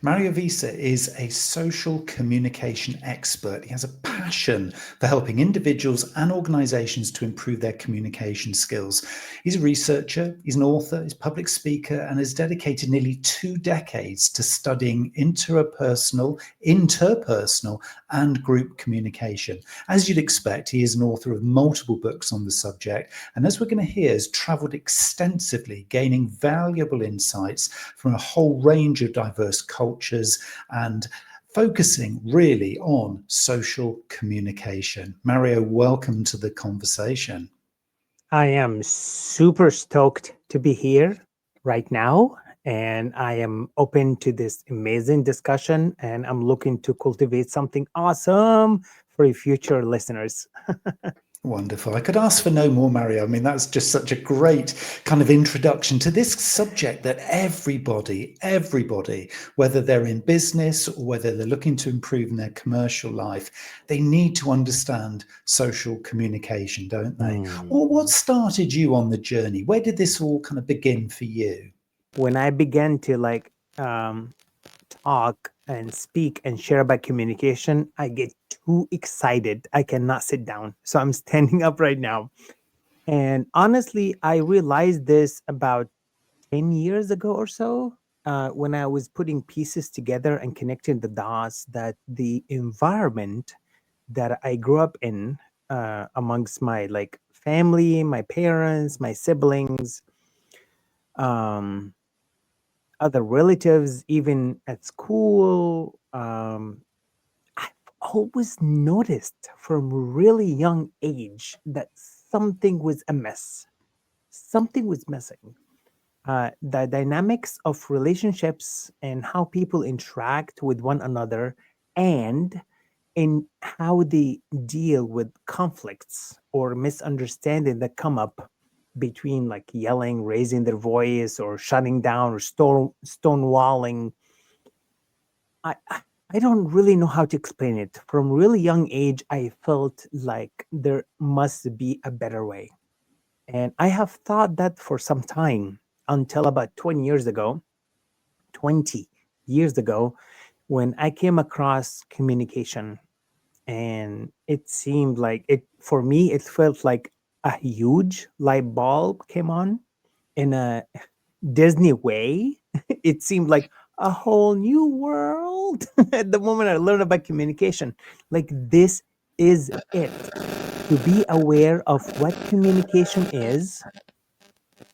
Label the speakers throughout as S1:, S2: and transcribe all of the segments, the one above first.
S1: Mario Wissa is a social communication expert. He has a passion for helping individuals and organizations to improve their communication skills. He's a researcher, he's an author, he's a public speaker, and has dedicated nearly 2 decades to studying interpersonal, and group communication. As you'd expect, he is an author of multiple books on the subject, and as we're going to hear, has traveled extensively, gaining valuable insights from a whole range of diverse cultures and focusing really on social communication. Mario, welcome to the conversation.
S2: I am super stoked to be here right now, and I am open to this amazing discussion, and I'm looking to cultivate something awesome for future listeners.
S1: Wonderful. I could ask for no more, Mario. I mean, that's just such a great kind of introduction to this subject that everybody, whether they're in business or whether they're looking to improve in their commercial life, they need to understand social communication, don't they? Well, what started you on the journey? Where did this all kind of begin for you?
S2: When I began to talk and speak and share about communication, I get too excited. I cannot sit down. So I'm standing up right now. And honestly, I realized this about 10 years ago or so, when I was putting pieces together and connecting the dots, that the environment that I grew up in, amongst my family, my parents, my siblings, um, other relatives, even at school, I've always noticed from really young age that something was amiss. Something was missing. The dynamics of relationships and how people interact with one another, and in how they deal with conflicts or misunderstanding that come up between yelling, raising their voice, or shutting down, or stonewalling. I don't really know how to explain it. From really young age, I felt like there must be a better way. And I have thought that for some time, until about 20 years ago, when I came across communication. And it seemed like it, for me, it felt like a huge light bulb came on in a Disney way. It seemed like a whole new world at the moment I learned about communication. Like, this is it. To be aware of what communication is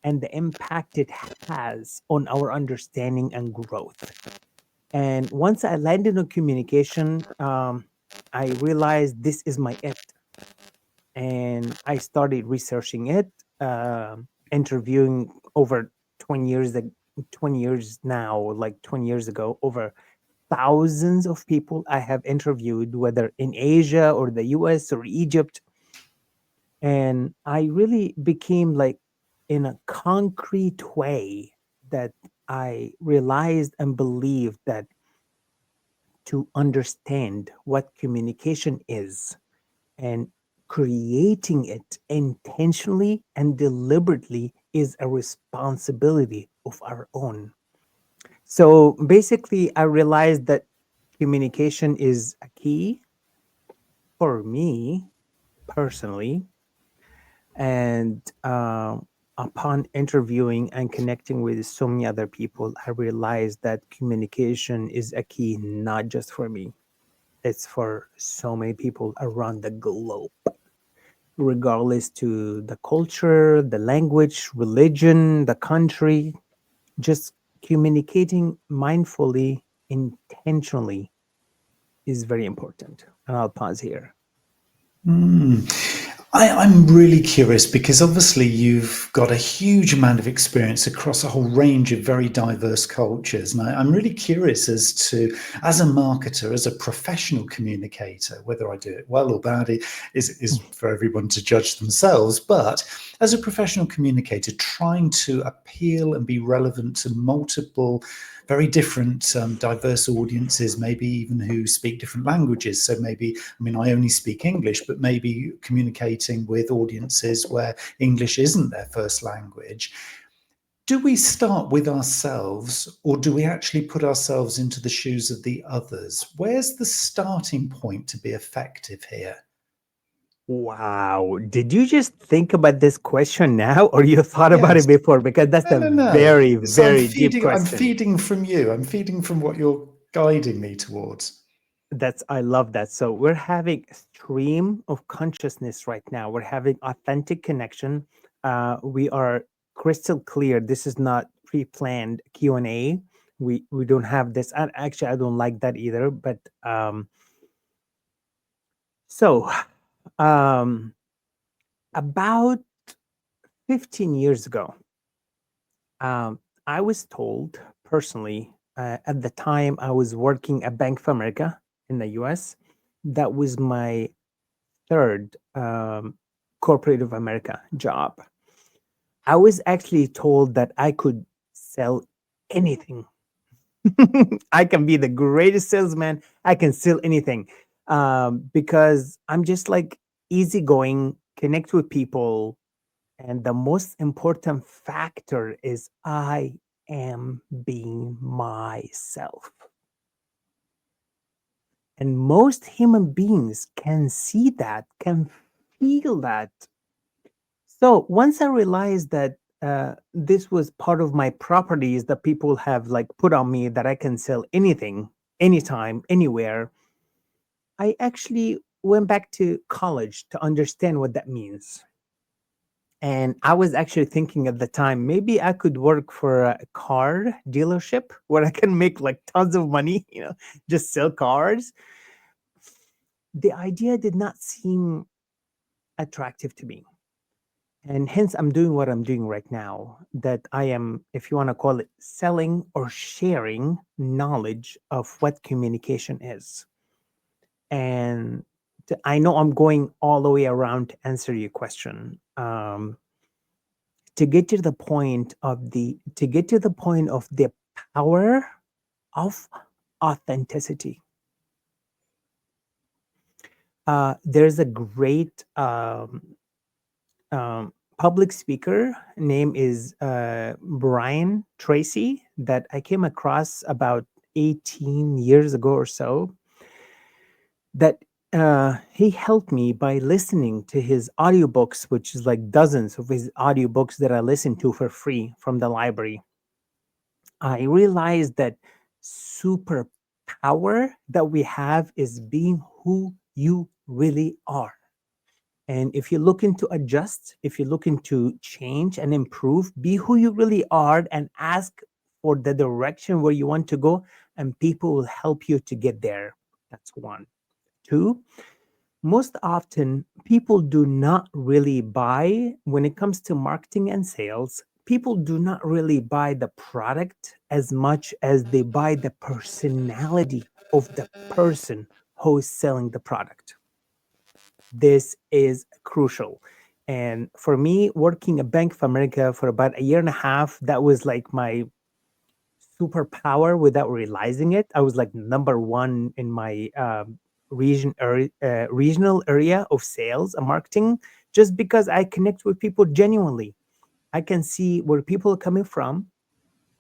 S2: and the impact it has on our understanding and growth. And once I landed on communication, I realized this is my it. And I started researching it, interviewing over 20 years, 20 years now, like 20 years ago, over thousands of people I have interviewed, whether in Asia or the US or Egypt. And I really became like, in a concrete way, that I realized and believed that to understand what communication is and creating it intentionally and deliberately is a responsibility of our own. So basically, I realized that communication is a key for me personally. And upon interviewing and connecting with so many other people, I realized that communication is a key not just for me, it's for so many people around the globe, regardless to the culture, the language, religion, the country. Just communicating mindfully, intentionally, is very important. And I'll pause here.
S1: I'm really curious because obviously you've got a huge amount of experience across a whole range of very diverse cultures. And I'm really curious as to, as a marketer, as a professional communicator, whether I do it well or bad is for everyone to judge themselves. But as a professional communicator, trying to appeal and be relevant to multiple very different diverse audiences, maybe even who speak different languages. So maybe, I mean, I only speak English, but maybe communicating with audiences where English isn't their first language. Do we start with ourselves, or do we actually put ourselves into the shoes of the others? Where's the starting point to be effective here?
S2: Wow. Did you just think about this question now, or you thought about
S1: Yes.
S2: it before? Because that's
S1: No,
S2: a
S1: no, no.
S2: very,
S1: So I'm
S2: very deep
S1: feeding. I'm
S2: question.
S1: feeding from you. I'm feeding from what you're guiding me towards.
S2: I love that. So we're having a stream of consciousness right now. We're having authentic connection. We are crystal clear. This is not pre-planned Q&A. We don't have this. And actually, I don't like that either. But so um, about 15 years ago, um, I was told personally, at the time I was working at Bank of America in the US. That was my third corporate of America job. I was actually told that I could sell anything. I can be the greatest salesman. I can sell anything, because I'm just like easygoing, connect with people. And the most important factor is I am being myself. And most human beings can see that, can feel that. So once I realized that this was part of my properties that people have like put on me, that I can sell anything, anytime, anywhere, I actually went back to college to understand what that means. And I was actually thinking at the time, maybe I could work for a car dealership where I can make like tons of money, just sell cars. The idea did not seem attractive to me. And hence, I'm doing what I'm doing right now, that I am, if you want to call it, selling or sharing knowledge of what communication is. And I know I'm going all the way around to answer your question. To get to the point of the power of authenticity. There's a great public speaker, name is Brian Tracy, that I came across about 18 years ago or so, that he helped me by listening to his audiobooks, which is like dozens of his audiobooks that I listen to for free from the library. I realized that superpower that we have is being who you really are. And if you're looking to adjust, if you're looking to change and improve, be who you really are and ask for the direction where you want to go, and people will help you to get there. That's one. Two, most often people do not really buy, when it comes to marketing and sales, people do not really buy the product as much as they buy the personality of the person who is selling the product. This is crucial. And for me, working at Bank of America for about a year and a half, that was like my superpower without realizing it. I was like number one in my regional area of sales and marketing, just because I connect with people genuinely. I can see where people are coming from,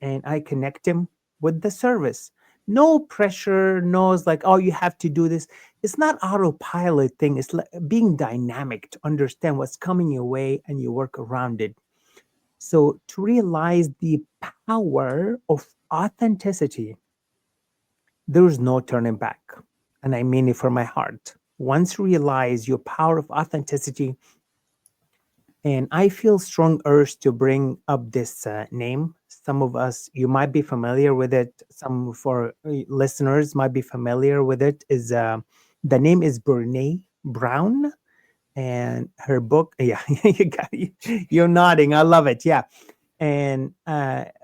S2: and I connect them with the service. No pressure, no, it's like, oh, you have to do this. It's not autopilot thing. It's like being dynamic to understand what's coming your way and you work around it. So to realize the power of authenticity, there's no turning back. And I mean it from my heart. Once you realize your power of authenticity, and I feel strong urge to bring up this name. Some of us, you might be familiar with it. Some of our listeners might be familiar with it. Is the name is Brene Brown, and her book. Yeah, you're nodding. I love it. Yeah, and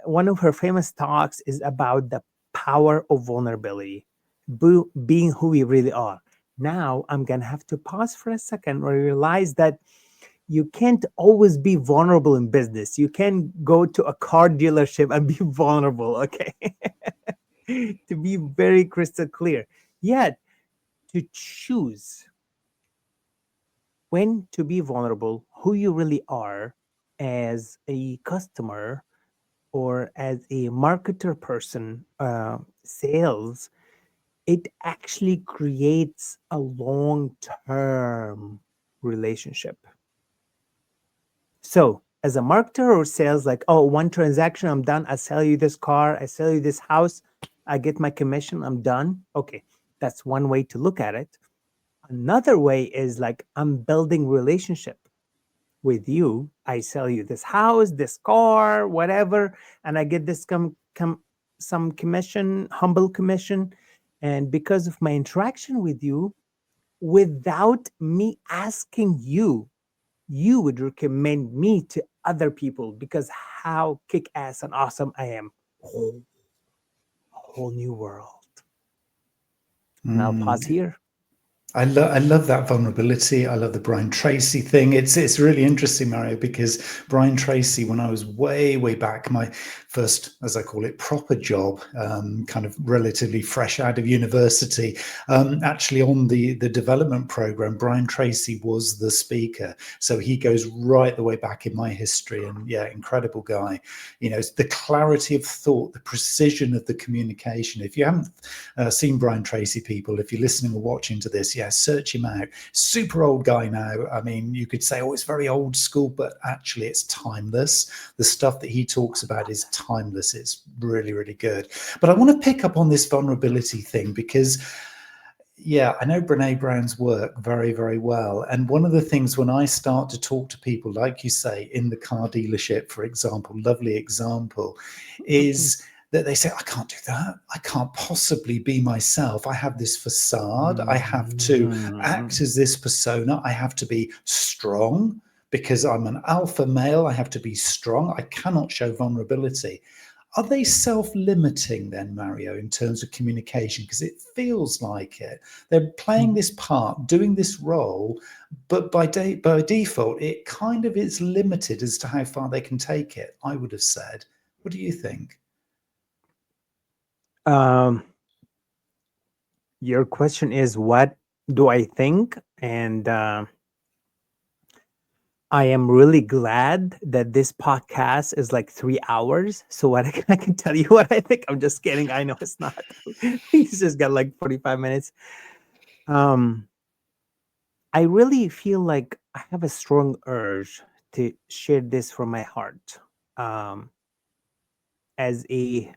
S2: one of her famous talks is about the power of vulnerability, being who we really are. Now I'm gonna have to pause for a second and realize that you can't always be vulnerable in business. You can go to a car dealership and be vulnerable, okay? To be very crystal clear. Yet, to choose when to be vulnerable, who you really are as a customer, or as a marketer person, sales, it actually creates a long term relationship. So, as a marketer or sales, like, oh, one transaction, I'm done. I sell you this car, I sell you this house, I get my commission, I'm done. Okay, that's one way to look at it. Another way is like, I'm building relationship with you. I sell you this house, this car, whatever, and I get this some commission, humble commission. And because of my interaction with you, without me asking you, you would recommend me to other people because how kick ass and awesome I am. Whole new world. And I'll pause here.
S1: I love that vulnerability. I love the Brian Tracy thing. It's really interesting, Mario, because Brian Tracy, when I was way back, my first, as I call it, proper job, kind of relatively fresh out of university, actually on the development program, Brian Tracy was the speaker. So he goes right the way back in my history, and yeah, incredible guy. You know, the clarity of thought, the precision of the communication. If you haven't seen Brian Tracy, people, if you're listening or watching to this, yeah, search him out. Super old guy now. I mean, you could say, oh, it's very old school, but actually it's timeless. The stuff that he talks about is timeless. It's really good. But I want to pick up on this vulnerability thing because yeah, I know Brene Brown's work very well. And one of the things when I start to talk to people, like you say, in the car dealership, for example, lovely example, is that they say, I can't do that. I can't possibly be myself. I have this facade. I have to act as this persona. I have to be strong because I'm an alpha male. I have to be strong. I cannot show vulnerability. Are they self-limiting then, Mario, in terms of communication? Because it feels like it. They're playing this part, doing this role, but by default, it kind of is limited as to how far they can take it, I would have said. What do you think?
S2: Um, your question is, what do I think? And I am really glad that this podcast is like 3 hours. So what I can tell you what I think. I'm just kidding. I know it's not. He's just got like 45 minutes. Um, I really feel like I have a strong urge to share this from my heart. Um, as a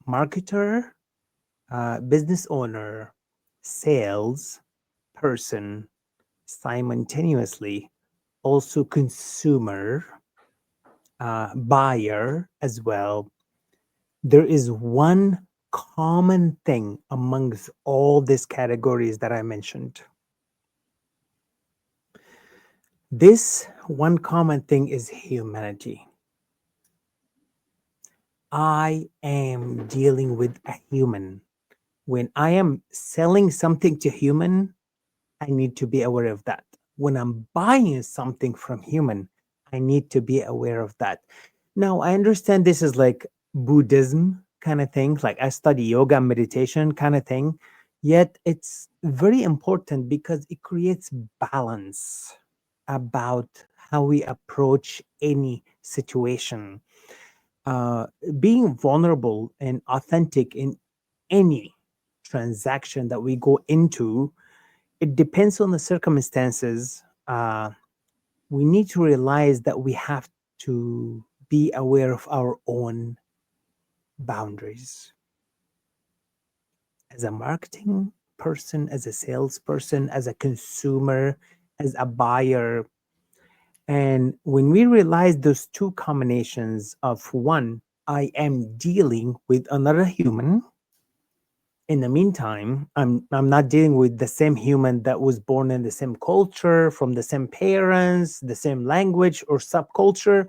S2: marketer, business owner, sales person, simultaneously, also consumer, buyer as well, there is one common thing amongst all these categories that I mentioned. This one common thing is humanity. I am dealing with a human. When I am selling something to human, I need to be aware of that. When I'm buying something from human, I need to be aware of that. Now, I understand this is like Buddhism kind of thing, like I study yoga, meditation kind of thing. Yet it's very important because it creates balance about how we approach any situation. Uh, Being vulnerable and authentic in any transaction that we go into, it depends on the circumstances. We need to realize that we have to be aware of our own boundaries. As a marketing person, as a salesperson, as a consumer, as a buyer. And when we realize those two combinations of one, I am dealing with another human. In the meantime, I'm not dealing with the same human that was born in the same culture, from the same parents, the same language or subculture.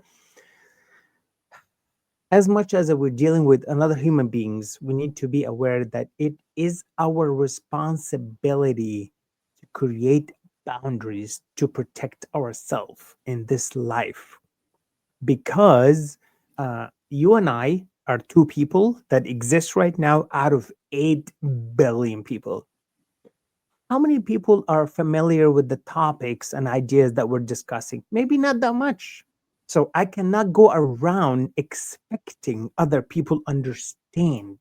S2: As much as we're dealing with another human beings, we need to be aware that it is our responsibility to create boundaries to protect ourselves in this life. Because you and I are two people that exist right now out of 8 billion people. How many people are familiar with the topics and ideas that we're discussing? Maybe not that much. So I cannot go around expecting other people understand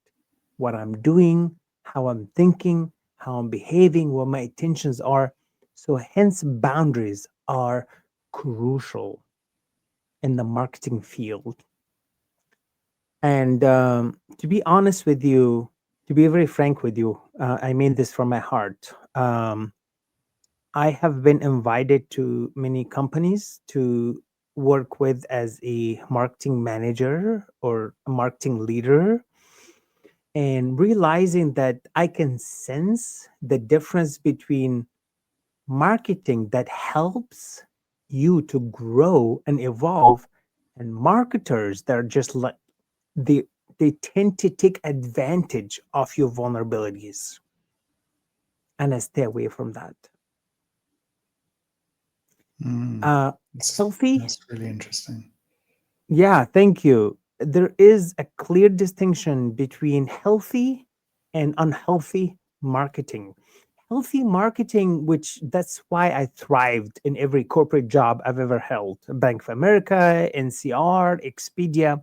S2: what I'm doing, how I'm thinking, how I'm behaving, what my intentions are. So hence boundaries are crucial in the marketing field. And to be honest with you, to be very frank with you, I mean this from my heart. I have been invited to many companies to work with as a marketing manager or a marketing leader, and realizing that I can sense the difference between marketing that helps you to grow and evolve and marketers that are just like they they tend to take advantage of your vulnerabilities, and I stay away from that.
S1: Mm,
S2: uh Healthy.
S1: that's really interesting.
S2: Yeah, thank you. There is a clear distinction between healthy and unhealthy marketing. Healthy marketing, which that's why I thrived in every corporate job I've ever held, Bank of America, NCR, Expedia,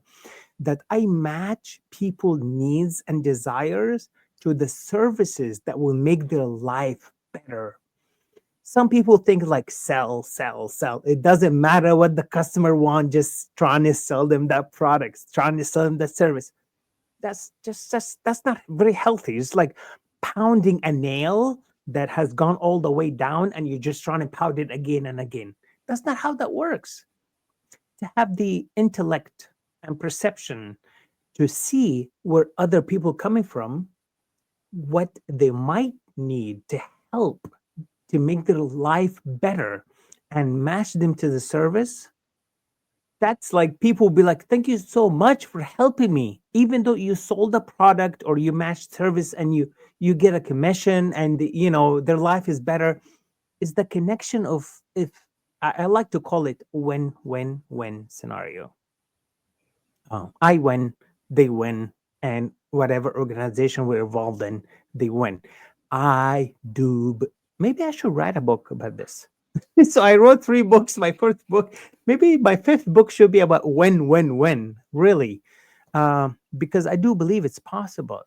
S2: that I match people's needs and desires to the services that will make their life better. Some people think like sell, sell, sell. It doesn't matter what the customer wants, just trying to sell them that product, trying to sell them that service. That's not very healthy. It's like pounding a nail that has gone all the way down and you're just trying to pound it again and again. That's not how that works. To have the intellect and perception to see where other people coming from, what they might need to help to make their life better and match them to the service. That's like people will be like, thank you so much for helping me. Even though you sold a product or you matched service and you get a commission and their life is better. Is the connection of if I like to call it win scenario. I win, they win, and whatever organization we're involved in, they win. I do. Maybe I should write a book about this. So I wrote three books. My first book, maybe my fifth book should be about win, really, because I do believe it's possible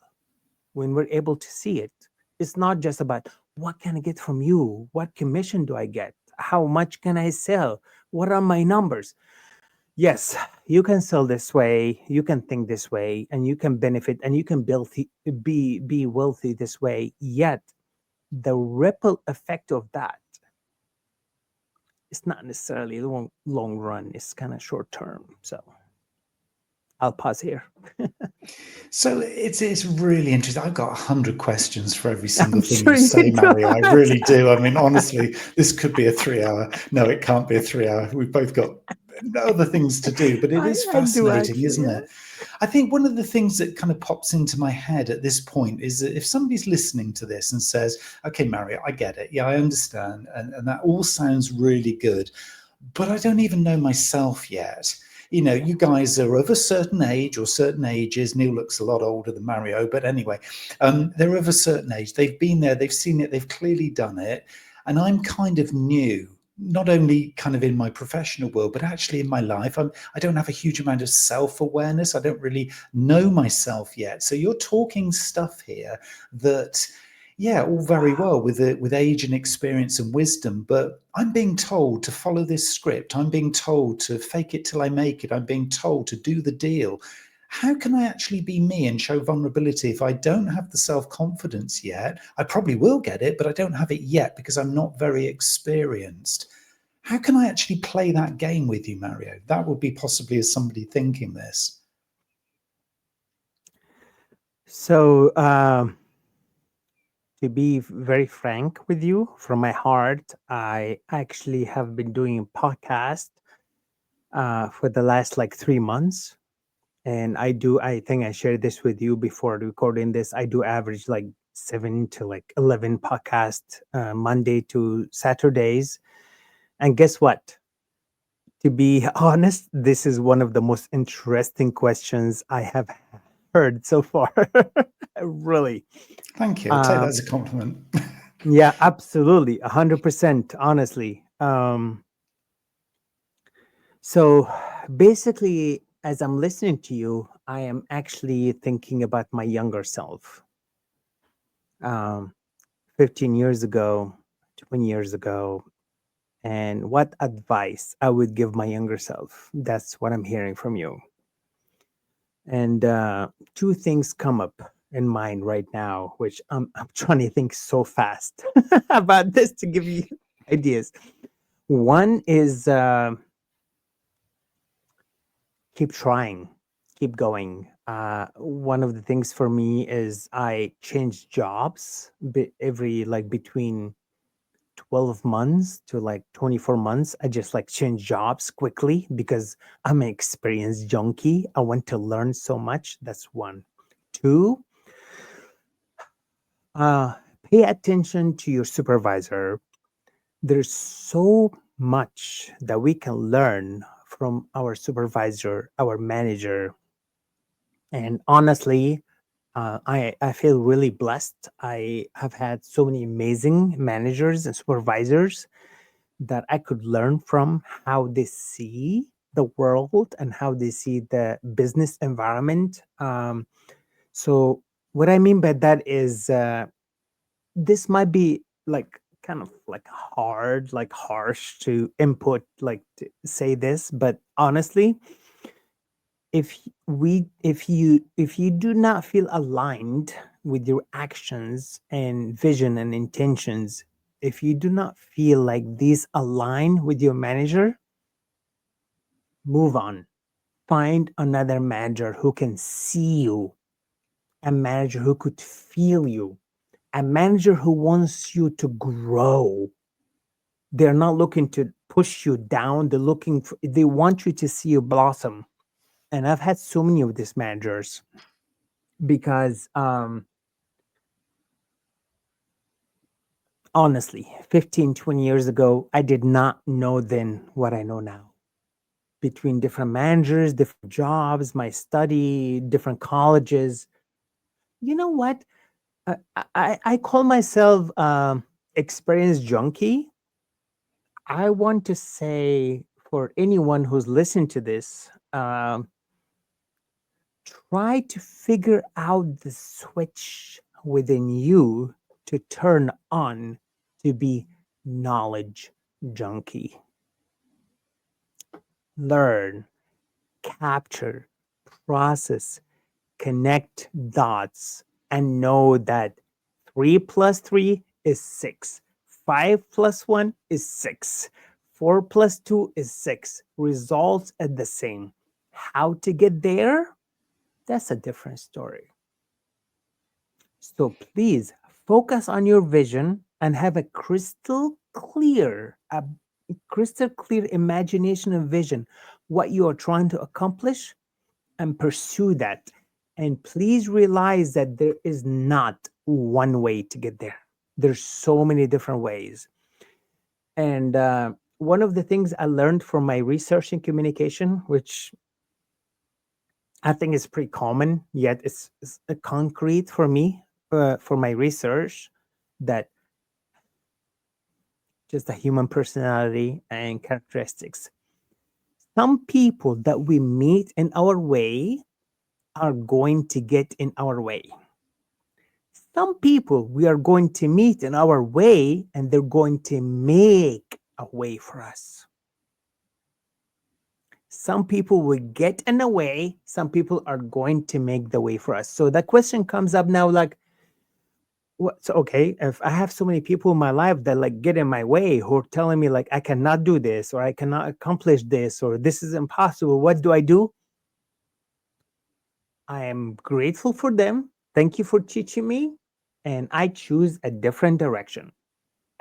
S2: when we're able to see it. It's not just about what can I get from you, what commission do I get, how much can I sell, what are my numbers. Yes, you can sell this way, you can think this way, and you can benefit and you can be wealthy this way. Yet the ripple effect of that is not necessarily long run. It's kind of short term. So I'll pause here.
S1: So it's really interesting. I've got 100 questions for every
S2: I'm
S1: single thing
S2: sure
S1: you
S2: you
S1: say,
S2: do.
S1: Mario. I really do. I mean, honestly, this could be a 3 hour. No, it can't be a 3 hour. We've both got other things to do, but it is
S2: I do
S1: fascinating,
S2: actually.
S1: isn't
S2: Yeah.
S1: it? I think one of the things that kind of pops into my head at this point is that if somebody's listening to this and says, okay, Mario, I get it. Yeah, I understand. And that all sounds really good, but I don't even know myself yet. You guys are of a certain age or certain ages. Neil looks a lot older than Mario, but anyway, they're of a certain age. They've been there, they've seen it, they've clearly done it. And I'm kind of new, not only kind of in my professional world, but actually in my life. I don't have a huge amount of self awareness. I don't really know myself yet. So you're talking stuff here that, yeah, all very
S2: Wow.
S1: well with age and experience and wisdom, but I'm being told to follow this script. I'm being told to fake it till I make it. I'm being told to do the deal. How can I actually be me and show vulnerability if I don't have the self confidence yet? I probably will get it, but I don't have it yet because I'm not very experienced. How can I actually play that game with you, Mario? That would be possibly as somebody thinking this.
S2: So, to be very frank with you, from my heart, I actually have been doing a podcast for the last like 3 months. And I think I shared this with you before recording this. I do average like 7 to 11 podcasts Monday to Saturdays. And guess what? To be honest, this is one of the most interesting questions I have heard so far. Really.
S1: Thank you. I'll take that
S2: Um,
S1: as a compliment.
S2: yeah, absolutely. 100%, honestly. So basically, as I'm listening to you, I am actually thinking about my younger self. Um, 15 years ago, 20 years ago, and what advice I would give my younger self. That's what I'm hearing from you. And two things come up in mind right now, which I'm trying to think so fast about this to give you ideas. One is keep trying, keep going. One of the things for me is I change jobs every like between 12 months to like 24 months. I just like change jobs quickly because I'm an experienced junkie. I want to learn so much. That's one. Two, uh, pay attention to your supervisor. There's so much that we can learn from our supervisor, our manager. And honestly, I feel really blessed. I have had so many amazing managers and supervisors that I could learn from how they see the world and how they see the business environment. So, what I mean by that is this might be like kind of like hard, like harsh to input, like to say this, but honestly, if you do not feel aligned with your actions and vision and intentions, if you do not feel like these align with your manager, move on. Find another manager who can see you, a manager who could feel you, a manager who wants you to grow. They're not looking to push you down, they want you to see you blossom. And I've had so many of these managers because honestly, 15, 20 years ago, I did not know then what I know now. Between different managers, different jobs, my study, different colleges. You know what? I call myself experience junkie. I want to say for anyone who's listening to this, try to figure out the switch within you to turn on to be knowledge junkie. Learn, capture, process, connect dots, and know that 3 plus 3 is 6. 5 plus 1 is 6. 4 plus 2 is 6. Results are the same. How to get there? That's a different story. So please focus on your vision and have a crystal clear imagination and vision, what you are trying to accomplish, and pursue that. And please realize that there is not one way to get there. There's so many different ways. And one of the things I learned from my research in communication, which I think is pretty common, yet it's a concrete for me, for my research, that just the human personality and characteristics. Some people that we meet in our way are going to get in our way. Some people we are going to meet in our way and they're going to make a way for us. Some people will get in the way, some people are going to make the way for us. So the question comes up now, like, so okay, if I have so many people in my life that like get in my way, who are telling me like I cannot do this or I cannot accomplish this or this is impossible, what do? I am grateful for them. Thank you for teaching me. And I choose a different direction.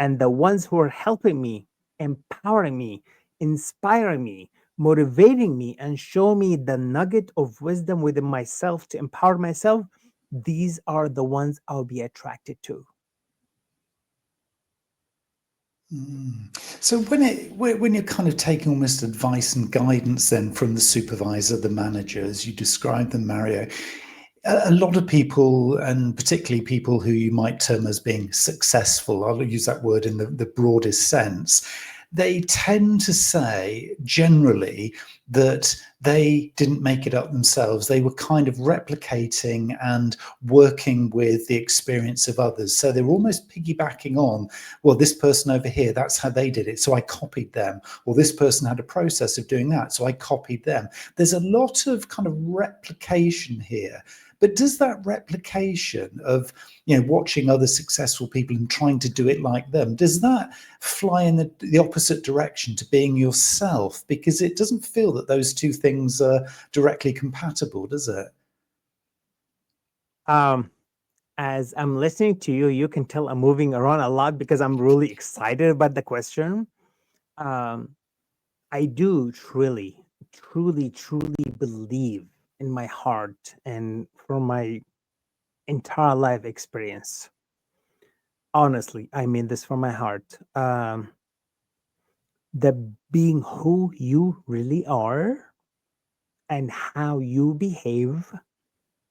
S2: And the ones who are helping me, empowering me, inspiring me, motivating me, and show me the nugget of wisdom within myself to empower myself, these are the ones I'll be attracted to.
S1: So when you're kind of taking almost advice and guidance then from the supervisor, the manager, as you described them, Mario, a lot of people, and particularly people who you might term as being successful, I'll use that word in the broadest sense, they tend to say generally that they didn't make it up themselves. They were kind of replicating and working with the experience of others. So they were almost piggybacking on, well, this person over here, that's how they did it. So I copied them. Or this person had a process of doing that. So I copied them. There's a lot of kind of replication here. But does that replication of, watching other successful people and trying to do it like them, does that fly in the opposite direction to being yourself? Because it doesn't feel that those two things are directly compatible, does it?
S2: Um, as I'm listening to you, you can tell I'm moving around a lot because I'm really excited about the question. Um, I do truly, truly, truly believe in my heart and from my entire life experience. Honestly, I mean this from my heart. That being who you really are and how you behave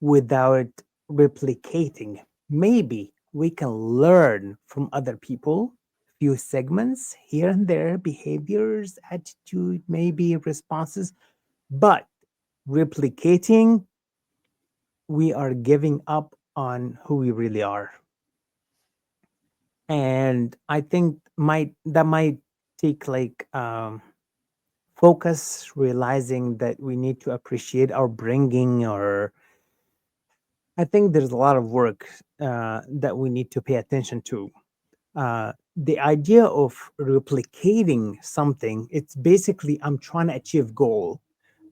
S2: without replicating. Maybe we can learn from other people, few segments here and there, behaviors, attitude, maybe responses, but replicating, we are giving up on who we really are. And I think might take like focus, realizing that we need to appreciate our bringing, or I think there's a lot of work that we need to pay attention to. The idea of replicating something, it's basically I'm trying to achieve goal.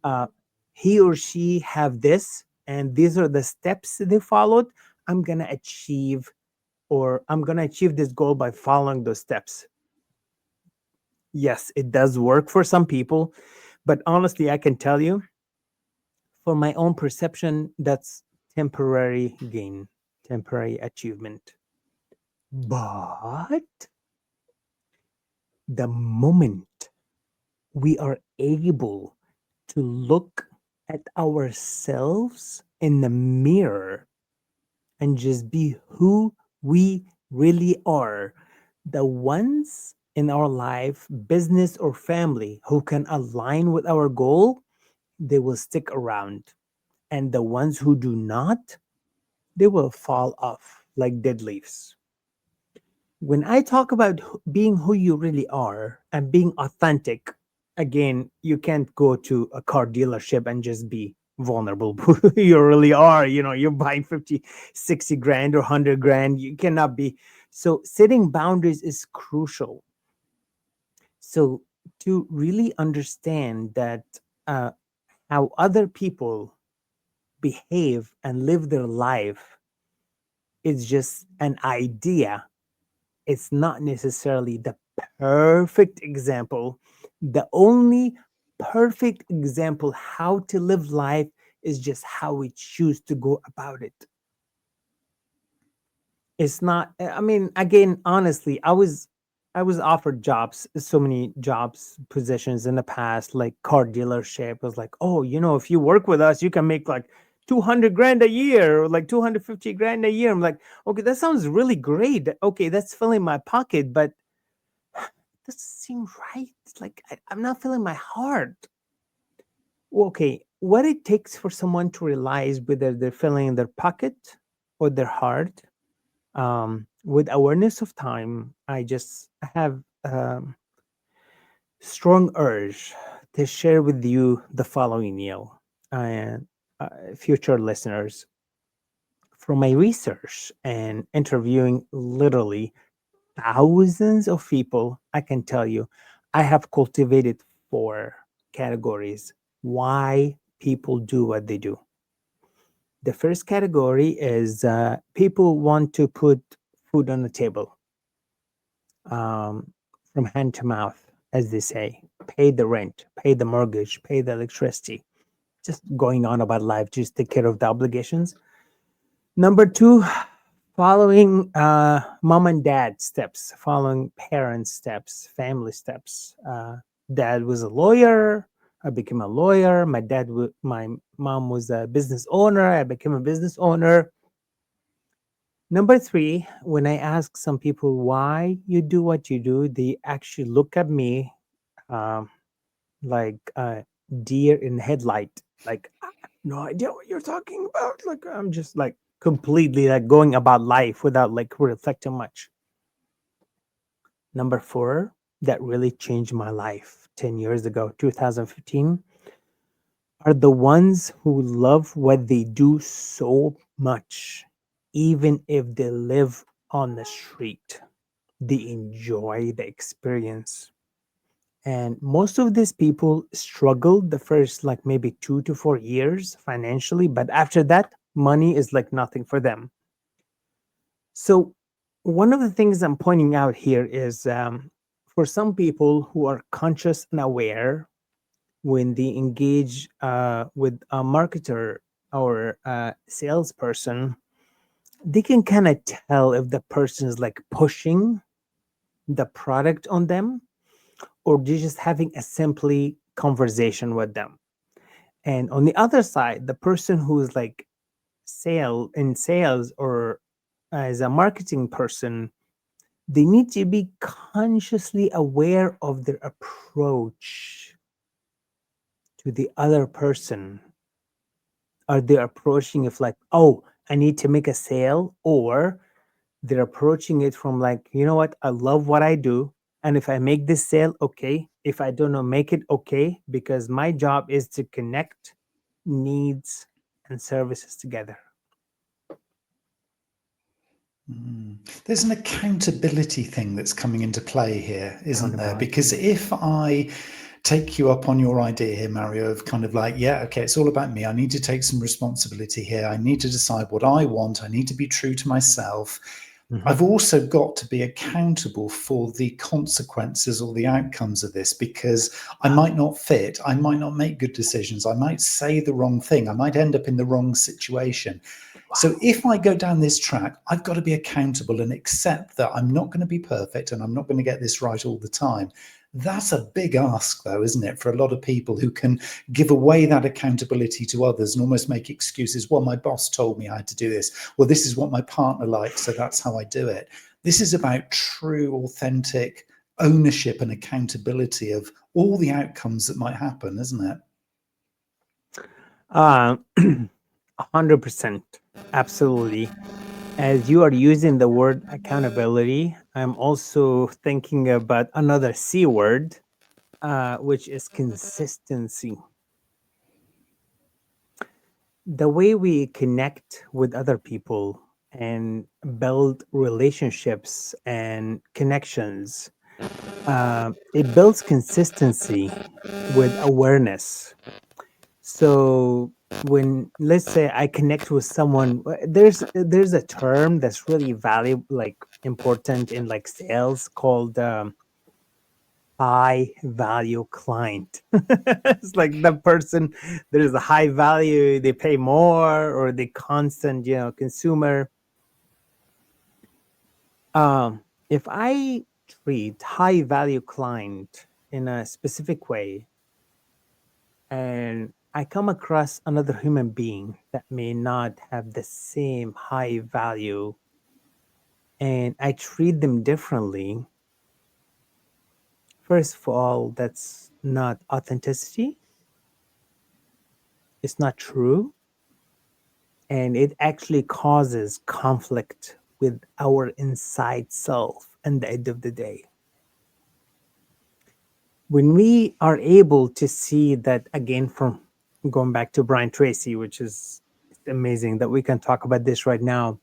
S2: Uh, he or she have this, and these are the steps they followed. I'm gonna achieve, or I'm gonna achieve this goal by following those steps. Yes, it does work for some people, but honestly, I can tell you, for my own perception, that's temporary gain, temporary achievement. But the moment we are able to look at ourselves in the mirror and just be who we really are, the ones in our life, business or family, who can align with our goal, they will stick around. And the ones who do not, they will fall off like dead leaves. When I talk about being who you really are and being authentic, again, you can't go to a car dealership and just be vulnerable who you really are. You're buying 50, 60 grand or 100 grand. You cannot be. So, setting boundaries is crucial. So, to really understand that uh, how other people behave and live their life is just an idea. It's not necessarily the perfect example. The only perfect example how to live life is just how we choose to go about it. It's not, I mean, again, honestly, I was offered jobs, so many jobs, positions in the past, like car dealership. Was like, oh, if you work with us, you can make like 200 grand a year, or like 250 grand a year. I'm like, okay, that sounds really great. Okay, that's filling my pocket, but doesn't seem right. It's like I'm not feeling my heart. Okay, what it takes for someone to realize whether they're filling their pocket or their heart, with awareness of time, I just have strong urge to share with you the following, Neil, and future listeners. From my research and interviewing literally thousands of people, I can tell you, I have cultivated four categories why people do what they do. The first category is people want to put food on the table, um, from hand to mouth, as they say, pay the rent, pay the mortgage, pay the electricity, just going on about life, just take care of the obligations. Number two, following mom and dad steps, following parents steps, family steps. Dad was a lawyer, I became a lawyer. My mom was a business owner, I became a business owner. Number three, when I ask some people why you do what you do, they actually look at me um, like a deer in headlight. Like, I have no idea what you're talking about. Like, I'm just like completely like going about life without like reflecting much. Number four, that really changed my life 10 years ago, 2015, are the ones who love what they do so much, even if they live on the street. They enjoy the experience. And most of these people struggled the first like maybe 2 to 4 years financially, but after that, money is like nothing for them. So, one of the things I'm pointing out here is for some people who are conscious and aware when they engage with a marketer or a salesperson, they can kind of tell if the person is like pushing the product on them or they're just having a simply conversation with them. And on the other side, the person who is like sales or as a marketing person, they need to be consciously aware of their approach to the other person. Are they approaching it like, oh, I need to make a sale? Or they're approaching it from like, you know what, I love what I do. And if I make this sale, okay. If I don't know, make it okay. Because my job is to connect needs and services together.
S1: There's an accountability thing that's coming into play here, isn't there? Because
S2: Accountability.
S1: if I take you up on your idea here, Mario, of kind of like, yeah, okay, it's all about me. I need to take some responsibility here. I need to decide what I want. I need to be true to myself.
S2: Mhm.
S1: I've also got to be accountable for the consequences or the outcomes of this because I
S2: Wow.
S1: might not fit. I might not make good decisions. I might say the wrong thing. I might end up in the wrong situation. So
S2: Wow.
S1: if I go down this track, I've got to be accountable and accept that I'm not going to be perfect and I'm not going to get this right all the time. That's a big ask, though, isn't it, for a lot of people who can give away that accountability to others and almost make excuses. Well, my boss told me I had to do this. Well, this is what my partner likes, so that's how I do it. This is about true, authentic ownership and accountability of all the outcomes that might happen, isn't it?
S2: 100%. Absolutely. As you are using the word accountability, I'm also thinking about another C word, which is consistency. The way we connect with other people and build relationships and connections, it builds consistency with awareness. So when let's say I connect with someone, there's a term that's really valuable, like important in like sales called high value client. It's like the person there is a high value, they pay more, or the constant, consumer. If I treat high value client in a specific way and I come across another human being that may not have the same high value and I treat them differently, first of all, that's not authenticity. It's not true. And it actually causes conflict with our inside self at the end of the day. When we are able to see that, again, from going back to Brian Tracy, which is amazing that we can talk about this right now.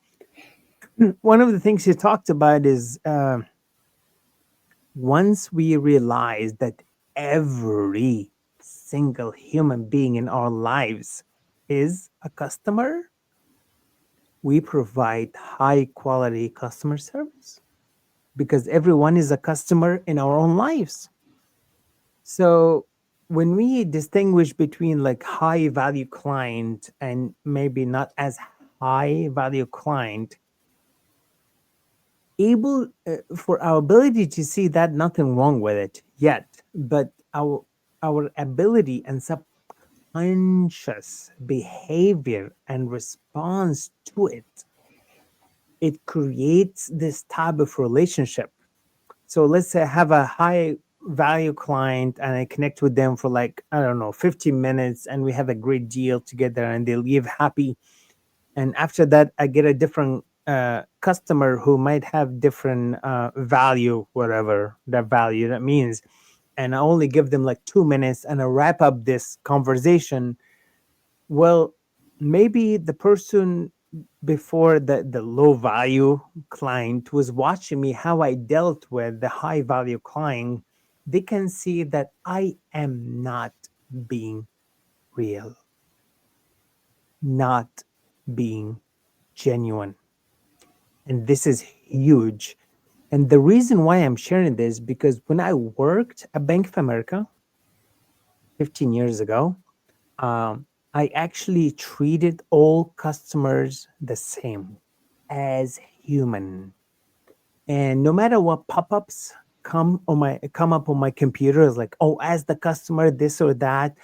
S2: One of the things he talked about is once we realize that every single human being in our lives is a customer, we provide high quality customer service because everyone is a customer in our own lives. So when we distinguish between like high value client and maybe not as high value client, able for our ability to see that nothing wrong with it yet, but our ability and subconscious behavior and response to it it creates this type of relationship. So let's say I have a high value client and I connect with them for like, I don't know, 15 minutes and we have a great deal together and they leave happy. And after that, I get a different customer who might have different value, whatever that value that means. And I only give them like 2 minutes and I wrap up this conversation. Well, maybe the person before the low value client was watching me how I dealt with the high value client. They can see that I am not being real, not being genuine. And this is huge. And the reason why I'm sharing this because when I worked at Bank of America 15 years ago, um, I actually treated all customers the same as human. And no matter what pop-ups come up on my computer, is like, oh, as the customer, this or that,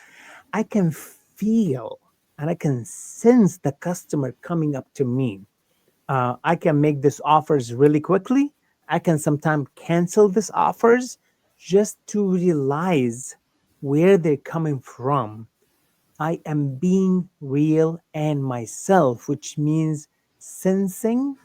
S2: I can feel and I can sense the customer coming up to me. I can make these offers really quickly. I can sometimes cancel these offers just to realize where they're coming from. I am being real and myself, which means sensing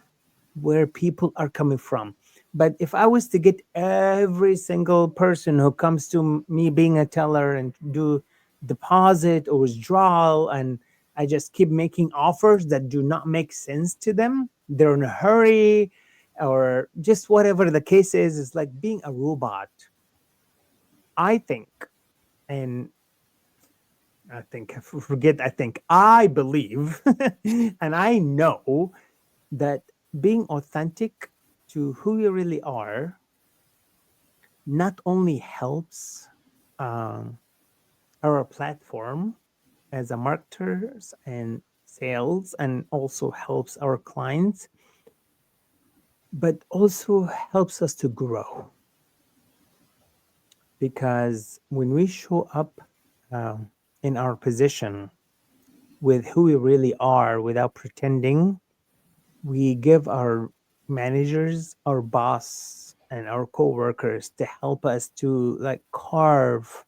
S2: where people are coming from. But if I was to get every single person who comes to me being a teller and do deposit or withdrawal, and I just keep making offers that do not make sense to them, they're in a hurry, or just whatever the case is, it's like being a robot. I think, and I think, I believe, and I know that being authentic to who you really are not only helps um, our platform as a marketers and sales and also helps our clients, but also helps us to grow. Because when we show up um, in our position with who we really are without pretending, we give our managers, our boss, and our coworkers to help us to like carve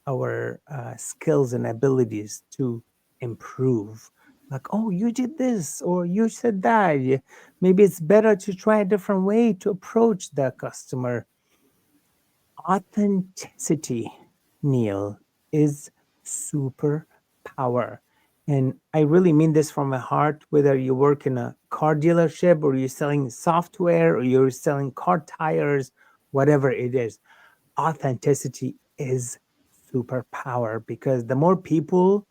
S2: our skills and abilities to improve. Like, oh, you did this or you said that. Maybe it's better to try a different way to approach the customer. Authenticity, Neil, is superpower. And I really mean this from my heart, whether you work in a car dealership or you're selling software or you're selling car tires, whatever it is, authenticity is superpower because the more people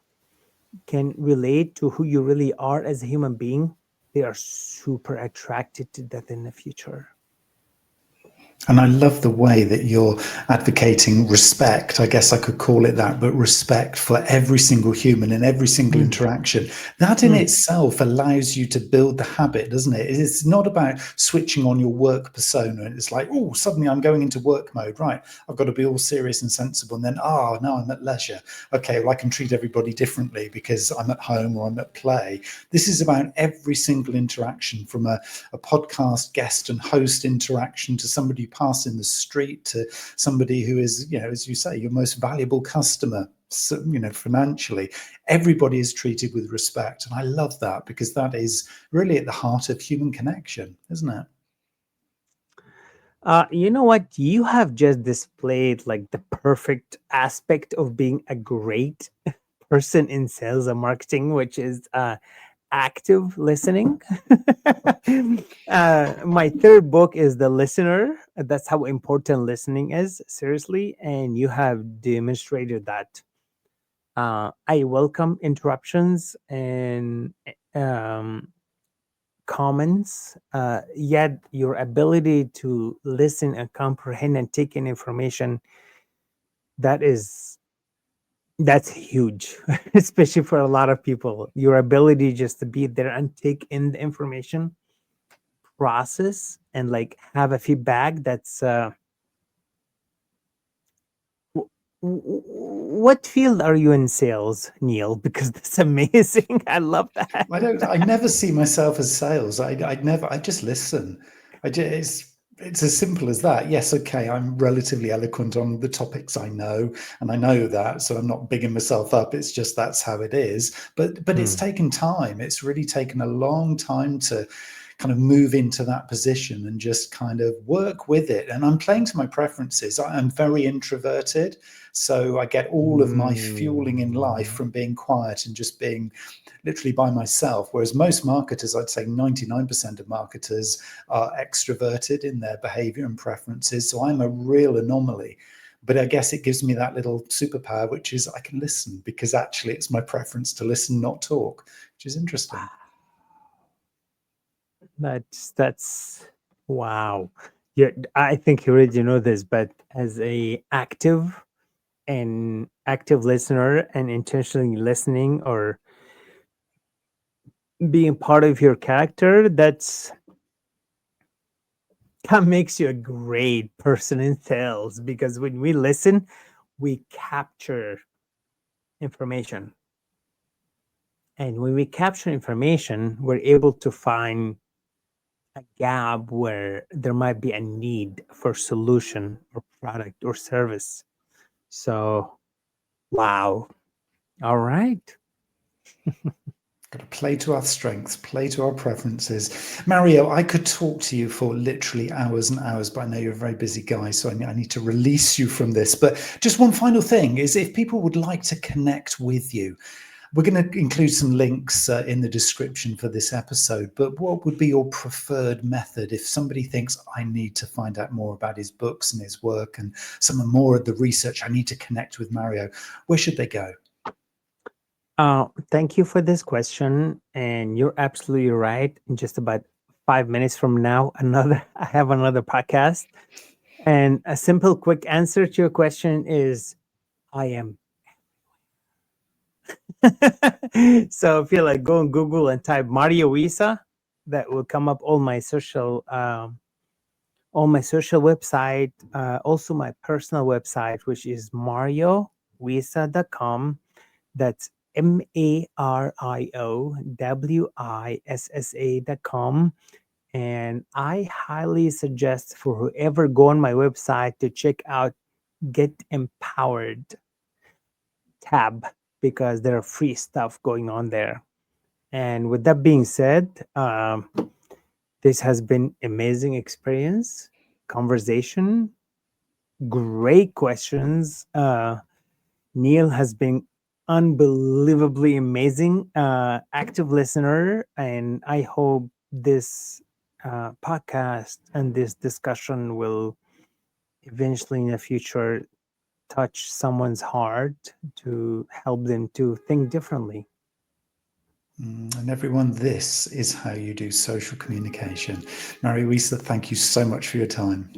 S2: can relate to who you really are as a human being, they are super attracted to that in the future.
S1: And I love the way that you're advocating respect. I guess I could call it that, but respect for every single human and every single
S2: Mm,
S1: interaction. That in
S2: mm.
S1: itself allows you to build the habit, doesn't it? It's not about switching on your work persona. It's like, oh, suddenly I'm going into work mode. Right. I've got to be all serious and sensible. And then, now I'm at leisure. Okay, well, I can treat everybody differently because I'm at home or I'm at play. This is about every single interaction from a podcast guest and host interaction to somebody you pass in the street to somebody who is, as you say, your most valuable customer. So, financially, everybody is treated with respect. And I love that because that is really at the heart of human connection, isn't it?
S2: You know what? You have just displayed like the perfect aspect of being a great person in sales and marketing, which is active listening. My third book is The Listener. That's how important listening is, seriously. And you have demonstrated that. I welcome interruptions and um, comments, yet your ability to listen and comprehend and take in information, that is that's huge, especially for a lot of people. Your ability just to be there and take in the information, process, and like have a feedback that's What field are you in sales, Neil? Because that's amazing. I love that.
S1: I never see myself as sales. I just listen. It's as simple as that. Yes, okay, I'm relatively eloquent on the topics I know, and I know that, so I'm not bigging myself up. It's just that's how it is. But it's
S2: Hmm.
S1: taken time. It's really taken a long time to kind of move into that position and just kind of work with it. And I'm playing to my preferences. I'm very introverted, so I get all of my fueling in life
S2: Mm.
S1: from being quiet and just being literally by myself. Whereas most marketers, I'd say 99% of marketers are extroverted in their behavior and preferences. So I'm a real anomaly. But I guess it gives me that little superpower, which is I can listen because actually it's my preference to listen, not talk, which is interesting.
S2: That's wow. Yeah, I think you already know this, but as a active listener and intentionally listening or being part of your character, that makes you a great person in sales because when we listen, we capture information. And when we capture information, we're able to find a gap where there might be a need for solution or product or service. So, wow. All right.
S1: Got to play to our strengths, play to our preferences. Mario, I could talk to you for literally hours and hours, but I know you're a very busy guy, so I need to release you from this. But just one final thing is if people would like to connect with you, we're going to include some links in the description for this episode, but what would be your preferred method if somebody thinks I need to find out more about his books and his work and some more of the research, I need to connect with Mario? Where should they go?
S2: Thank you for this question, and you're absolutely right. In just about 5 minutes from now, another I have another podcast, and a simple, quick answer to your question is I am. So if you like, go on Google and type Mario Wissa, that will come up all my social website, also my personal website, which is mariowissa.com. That's MARIOWISSA.com. And I highly suggest for whoever go on my website to check out Get Empowered tab because there are free stuff going on there. And with that being said, this has been amazing experience, conversation, great questions. Neil has been unbelievably amazing, active listener, and I hope this podcast and this discussion will eventually in the future touch someone's heart to help them to think differently.
S1: And everyone, this is how you do social communication. Mary Wissa, thank you so much for your time.